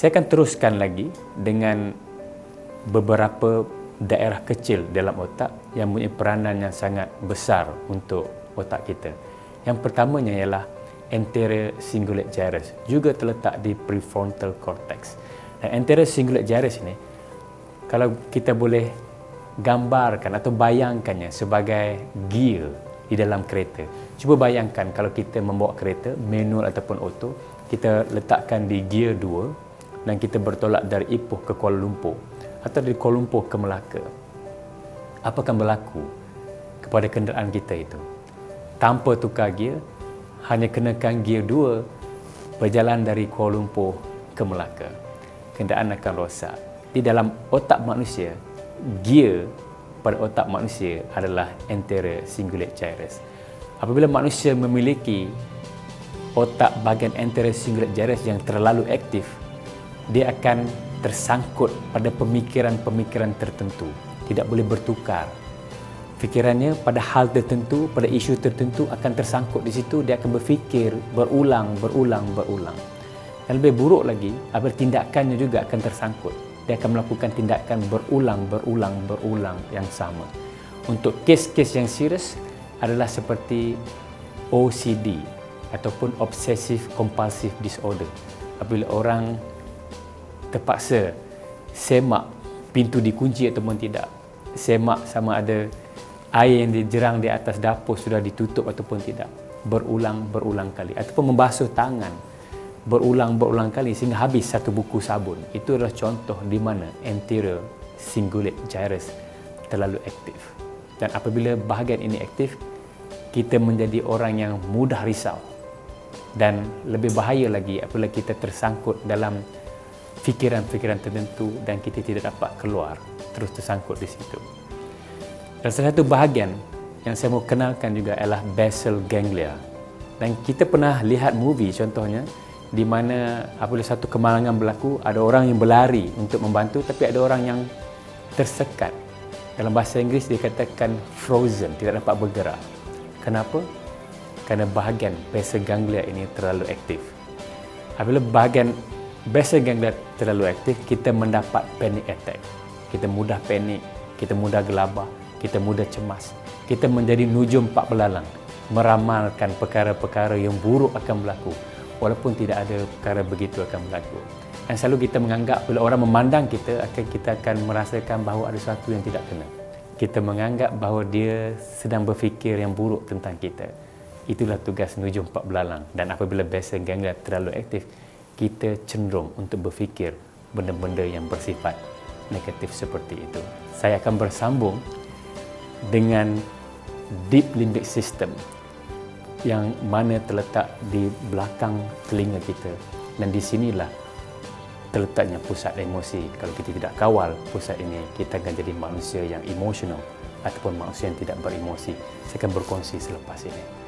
Saya akan teruskan lagi dengan beberapa daerah kecil dalam otak yang mempunyai peranan yang sangat besar untuk otak kita. Yang pertamanya ialah anterior cingulate gyrus, juga terletak di prefrontal cortex. Dan anterior cingulate gyrus ini, kalau kita boleh gambarkan atau bayangkannya sebagai gear di dalam kereta. Cuba bayangkan kalau kita membawa kereta, manual ataupun auto, kita letakkan di gear 2 dan kita bertolak dari Ipoh ke Kuala Lumpur atau dari Kuala Lumpur ke Melaka. Apa akan berlaku kepada kenderaan kita itu? Tanpa tukar gear, hanya kenakan gear 2 berjalan dari Kuala Lumpur ke Melaka. Kenderaan akan rosak. Di dalam otak manusia, gear pada otak manusia adalah anterior cingulate gyrus. Apabila manusia memiliki otak bahagian anterior cingulate gyrus yang terlalu aktif, dia akan tersangkut pada pemikiran-pemikiran tertentu, tidak boleh bertukar. Fikirannya pada hal tertentu, pada isu tertentu akan tersangkut di situ, dia akan berfikir berulang. Dan lebih buruk lagi, apabila tindakannya juga akan tersangkut. Dia akan melakukan tindakan berulang yang sama. Untuk kes-kes yang serius adalah seperti OCD ataupun Obsessive Compulsive Disorder. Apabila orang terpaksa semak pintu dikunci ataupun tidak, semak sama ada air yang dijerang di atas dapur sudah ditutup ataupun tidak, berulang kali, ataupun membasuh tangan berulang kali sehingga habis satu buku sabun. Itu adalah contoh di mana anterior cingulate gyrus terlalu aktif. Dan apabila bahagian ini aktif, kita menjadi orang yang mudah risau. Dan lebih bahaya lagi apabila kita tersangkut dalam fikiran-fikiran tertentu dan kita tidak dapat keluar, terus tersangkut di situ. Dan salah satu bahagian yang saya mau kenalkan juga ialah basal ganglia. Dan kita pernah lihat movie contohnya, di mana apabila satu kemalangan berlaku, ada orang yang berlari untuk membantu tapi ada orang yang tersekat. Dalam bahasa Inggeris dikatakan frozen, tidak dapat bergerak. Kenapa? Kerana bahagian basal ganglia ini terlalu aktif. Apabila bahagian basal ganglia terlalu aktif, kita mendapat panic attack. Kita mudah panik, kita mudah gelabah, kita mudah cemas. Kita menjadi nujum pak belalang, meramalkan perkara-perkara yang buruk akan berlaku, walaupun tidak ada perkara begitu akan berlaku. Dan selalu kita menganggap bila orang memandang kita akan merasakan bahawa ada sesuatu yang tidak kena. Kita menganggap bahawa dia sedang berfikir yang buruk tentang kita. Itulah tugas nujum pak belalang. Dan apabila basal ganglia terlalu aktif, kita cenderung untuk berfikir benda-benda yang bersifat negatif seperti itu. Saya akan bersambung dengan deep limbic system yang mana terletak di belakang telinga kita. Dan di sinilah terletaknya pusat emosi. Kalau kita tidak kawal pusat ini, kita akan jadi manusia yang emosional ataupun manusia yang tidak beremosi. Saya akan berkongsi selepas ini.